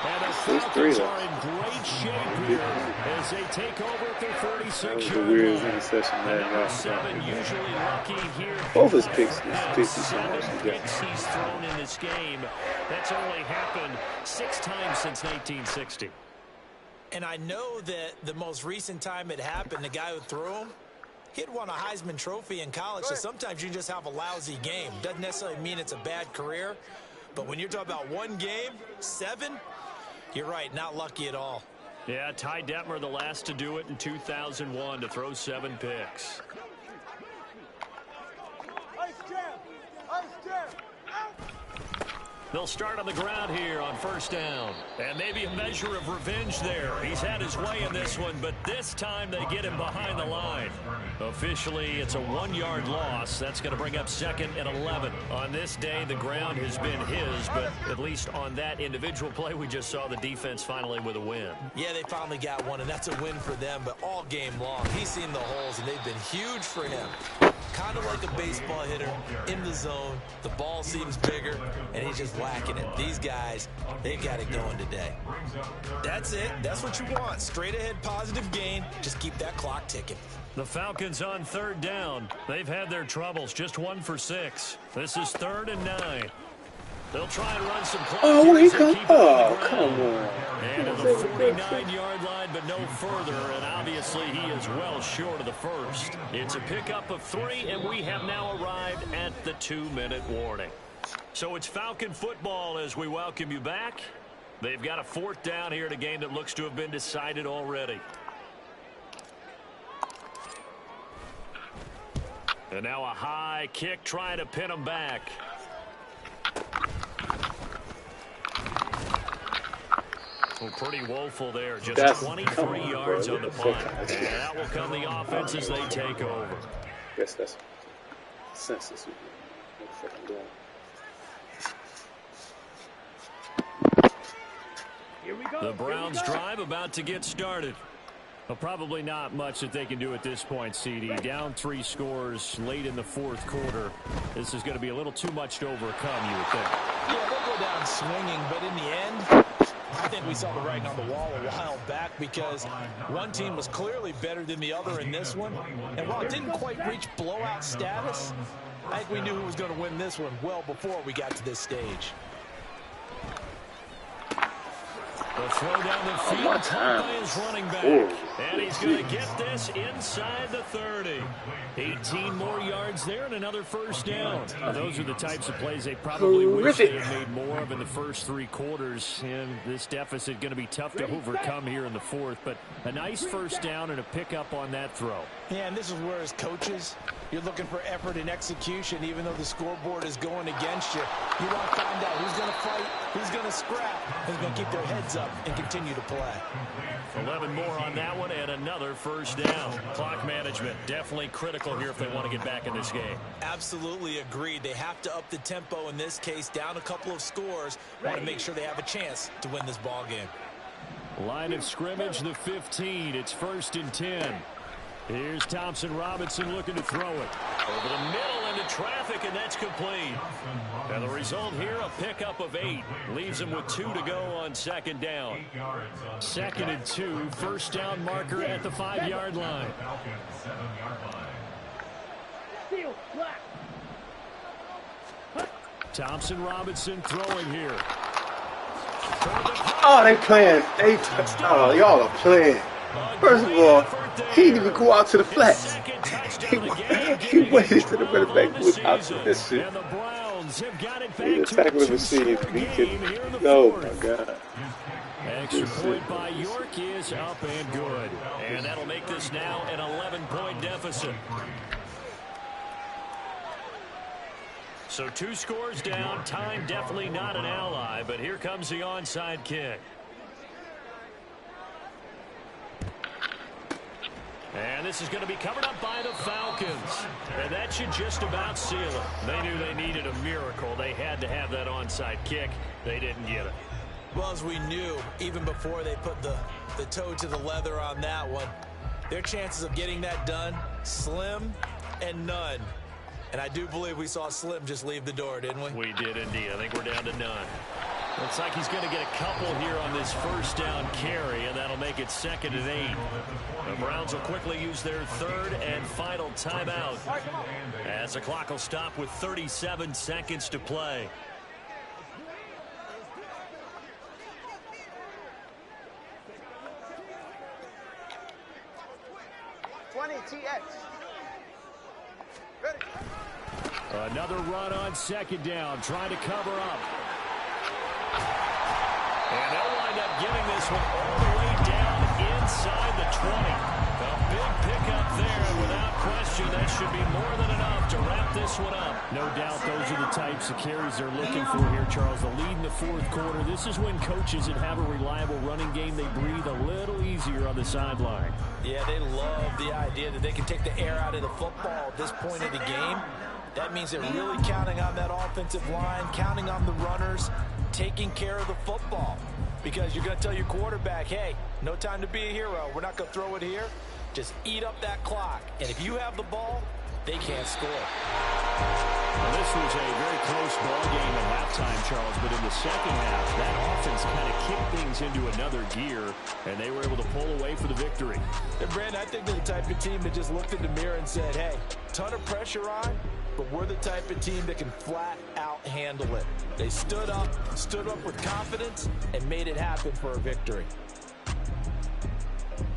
And the Falcons are in great shape here as they take over at their 46-yard line. Weirdest interception that Seven usually lucky here. Both his picks, Seven picks he's thrown in this game. That's only happened 6 times since 1960. And I know that the most recent time it happened, the guy who threw him, he'd won a Heisman Trophy in college, so sometimes you just have a lousy game. Doesn't necessarily mean it's a bad career, but when you're talking about one game, 7, you're right, not lucky at all. Yeah, Ty Detmer, the last to do it in 2001, to throw 7 picks. They'll start on the ground here on first down. And maybe a measure of revenge there. He's had his way in this one, but this time they get him behind the line. Officially, it's a 1-yard loss. That's going to bring up 2nd and 11. On this day, the ground has been his, but at least on that individual play, we just saw the defense finally with a win. Yeah, they finally got one, and that's a win for them, but all game long, he's seen the holes, and they've been huge for him. Kind of like a baseball hitter in the zone. The ball seems bigger, and he's just whacking it. These guys, they've got it going today. That's it. That's what you want. Straight ahead positive gain. Just keep that clock ticking. The Falcons on 3rd down. They've had their troubles. Just 1 for 6. This is 3rd and 9. They'll try and run some clock. Oh, he come. Oh, come on. And to the 49-yard line, but no further. And obviously, he is well short of the first. It's a pickup of 3, and we have now arrived at the 2-minute warning. So it's Falcon football as we welcome you back. They've got a 4th down here in a game that looks to have been decided already. And now a high kick trying to pin them back. Well, pretty woeful there. Just 23 yards on the punt. And that will come the offense as they take over. Guess that's census. Here we go. The Browns drive about to get started. Well, probably not much that they can do at this point, CD. Down 3 scores late in the 4th quarter. This is going to be a little too much to overcome, you would think. Yeah, they'll go down swinging, but in the end, I think we saw the writing on the wall a while back because one team was clearly better than the other in this one. And while it didn't quite reach blowout status, I think we knew who was going to win this one well before we got to this stage. The throw down the field, caught by his running back. And he's going to get this inside the 30. 18 more yards there and another first down. Now, those are the types of plays they probably wish they had made more of in the first 3 quarters. And this deficit going to be tough to overcome here in the 4th. But a nice first down and a pickup on that throw. Yeah, and this is where as coaches, you're looking for effort and execution even though the scoreboard is going against you. You want to find out who's going to fight, who's going to scrap, who's going to keep their heads up and continue to play. 11 more on that one and another first down. Clock management definitely critical here if they want to get back in this game. Absolutely agreed. They have to up the tempo in this case, down a couple of scores. Want to make sure they have a chance to win this ball game. Line of scrimmage, the 15. It's 1st and 10. Here's Thompson Robinson looking to throw it. Over the middle into traffic, and that's complete. And the result here, a pickup of 8. Leaves him with 2 to go on 2nd down. 2nd and 2, first down marker at the 5-yard line. Steal, black. Thompson Robinson throwing here. Oh, they playing. Oh, y'all are playing. First of all, he didn't even go out to the flats. He waited till the running back was out to this shit. He's attacking the machine. Oh, my God. Extra point by York is up and good. And that'll make this now an 11-point deficit. So 2 scores down. Time definitely not an ally, but here comes the onside kick. And this is going to be covered up by the Falcons. And that should just about seal it. They knew they needed a miracle. They had to have that onside kick. They didn't get it. Well, as we knew, even before they put the toe to the leather on that one, their chances of getting that done, slim and none. And I do believe we saw Slim just leave the door, didn't we? We did indeed. I think we're down to none. Looks like he's going to get a couple here on this first down carry, and that'll make it 2nd and 8. The Browns will quickly use their 3rd and final timeout as the clock will stop with 37 seconds to play. Another run on 2nd down, trying to cover up. And they'll wind up giving this one all the way down inside the 20. A big pickup there, and without question, that should be more than enough to wrap this one up. No doubt those are the types of carries they're looking for here, Charles. The lead in the 4th quarter. This is when coaches that have a reliable running game, they breathe a little easier on the sideline. Yeah, they love the idea that they can take the air out of the football at this point of the game. That means they're really counting on that offensive line, counting on the runners, taking care of the football. Because you're going to tell your quarterback, hey, no time to be a hero. We're not going to throw it here. Just eat up that clock. And if you have the ball, they can't score. Well, this was a very close ball game at halftime, Charles, but in the second half, that offense kind of kicked things into another gear, and they were able to pull away for the victory. And Brandon, I think they're the type of team that just looked in the mirror and said, hey, ton of pressure on, but we're the type of team that can flat out handle it. They stood up with confidence, and made it happen for a victory.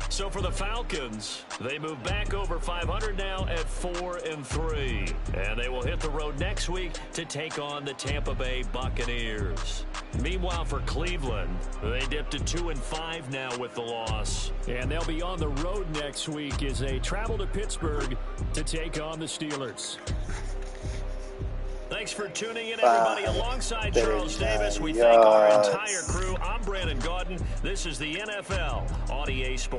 So for the Falcons, they move back over 500 now at 4-3. And they will hit the road next week to take on the Tampa Bay Buccaneers. Meanwhile, for Cleveland, they dipped to 2-5 now with the loss. And they'll be on the road next week as they travel to Pittsburgh to take on the Steelers. Thanks for tuning in, everybody. Alongside Charles Davis, we thank our entire crew. I'm Brandon Gaudin. This is the NFL on EA Sports.